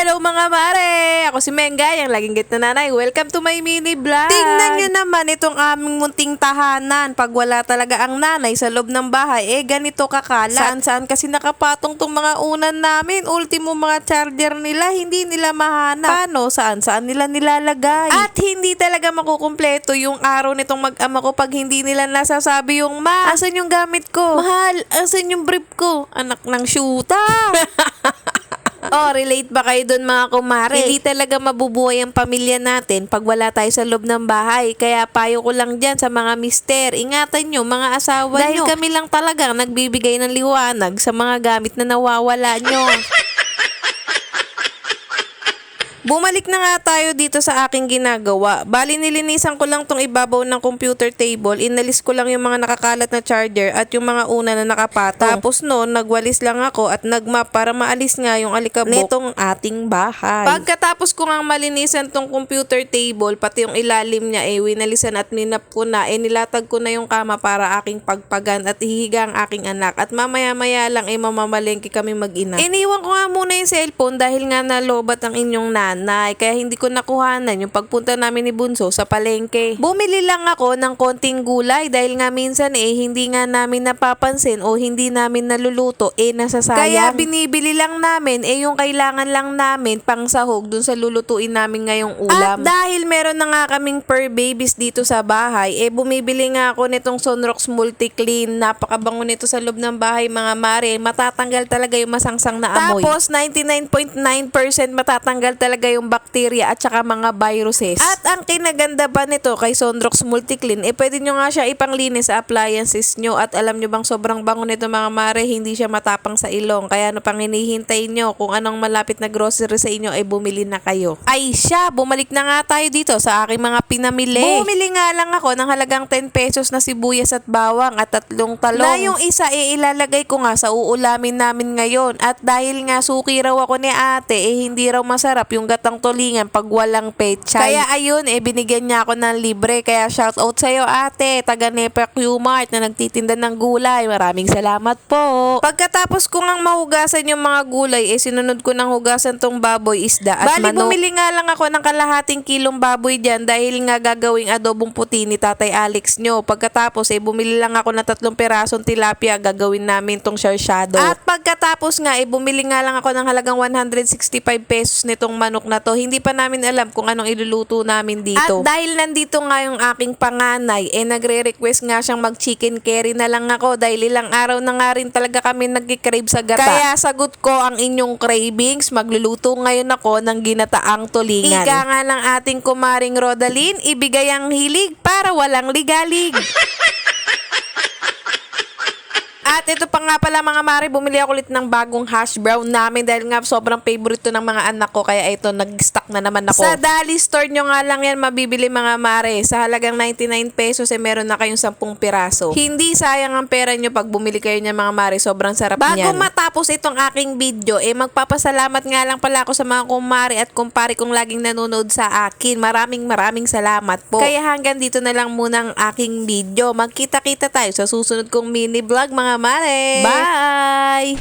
Hello mga mare! Ako si Mengay, ang laging git na nanay. Welcome to my mini vlog! Tingnan nyo naman itong aming munting tahanan. Pag wala talaga ang nanay sa loob ng bahay, ganito kakalat. Saan-saan kasi nakapatong tong mga unan namin. Ultimo mga charger nila, hindi nila mahanap. Paano? Saan-saan nila nilalagay? At hindi talaga makukumpleto yung araw nitong mag-ama ko pag hindi nila nasasabi yung asan yung gamit ko? Mahal, asan yung brief ko? Anak ng syuta! Oh, relate ba kayo dun mga kumare? Hindi talaga mabubuhay ang pamilya natin pag wala tayo sa loob ng bahay. Kaya payo ko lang dyan sa mga mister, ingatan nyo mga asawa nyo. Dahil kami lang talagang nagbibigay ng liwanag sa mga gamit na nawawala nyo. Bumalik na nga tayo dito sa aking ginagawa. Bali nilinisan ko lang tong ibabaw ng computer table. Inalis ko lang yung mga nakakalat na charger at yung mga una na nakapatong. Tapos noon, nagwalis lang ako at nagmap para maalis nga yung alikabok nitong ating bahay. Pagkatapos ko nga malinisan tong computer table, pati yung ilalim niya winalisan at ninap ko na. Nilatag ko na yung kama para aking pagpagan at hihiga ang aking anak. At mamaya-maya lang mamamalengke kami mag-ina. Iniwan ko nga muna yung cellphone dahil nga nalobat ang inyong nanay, kaya hindi ko nakuhanan yung pagpunta namin ni Bunso sa palengke. Bumili lang ako ng konting gulay dahil nga minsan hindi nga namin napapansin o hindi namin naluluto nasasayang. Kaya binibili lang namin yung kailangan lang namin pang sahog dun sa lulutuin namin ngayong ulam. At dahil meron na nga kaming fur babies dito sa bahay, bumibili nga ako nitong Sunrox Multi Clean. Napakabango nito sa loob ng bahay mga mare. Matatanggal talaga yung masangsang na amoy. Tapos 99.9% matatanggal talaga yung bacteria at saka mga viruses. At ang kinaganda pa nito kay Sunrox Multi Clean, pwede nyo nga siya ipanglinis sa appliances nyo. At alam nyo bang sobrang bango nito mga mare, hindi siya matapang sa ilong. Kaya ano pang hinihintay nyo? Kung anong malapit na grocery sa inyo bumili na kayo. Ay siya, bumalik na nga tayo dito sa aking mga pinamili. Bumili nga lang ako ng halagang 10 pesos na sibuyas at bawang at 3 talong. Na yung isa ilalagay ko nga sa uulamin namin ngayon. At dahil nga suki raw ako ni ate, hindi raw masarap yung gatang tulingan pag walang pechay. Kaya ayun, binigyan niya ako ng libre. Kaya shout out sa'yo ate, taga Nepa Q-Mart na nagtitinda ng gulay. Maraming salamat po. Pagkatapos ko ngang mahugasan yung mga gulay, sinunod ko ng hugasan tong baboy, isda at manok. Bumili nga lang ako ng kalahating kilong baboy dyan dahil nga gagawing adobong puti ni Tatay Alex nyo. Pagkatapos bumili lang ako ng 3 pirasong tilapia, gagawin namin tong sarsyado. At pagkatapos nga bumili nga lang ako ng halagang 165 pesos nitong manok na to. Hindi pa namin alam kung anong iluluto namin dito. At dahil nandito nga yung aking panganay, nagre-request nga siyang mag-chicken curry na lang ako dahil ilang araw na nga rin talaga kami nagkikrave sa gata. Kaya sagot ko ang inyong cravings, magluluto ngayon ako ng ginataang tulingan. Ika nga ng ating kumaring Rodaline, ibigay ang hilig para walang ligalig. At ito pa nga pala mga mare, bumili ako ulit ng bagong hash brown namin dahil nga sobrang favorite to ng mga anak ko. Kaya ito, nag-stock na naman ako. Sa Dali Store nyo nga lang yan mabibili mga mare. Sa halagang 99 pesos meron na kayong 10 piraso. Hindi sayang ang pera nyo pag bumili kayo niya mga mare. Sobrang sarap niyan. Bago matapos itong aking video, magpapasalamat nga lang pala ako sa mga kumare at kumpare kong laging nanonood sa akin. Maraming salamat po. Kaya hanggang dito na lang muna ang aking video. Magkita-kita tayo sa susunod kong mini vlog mga mare. Bye!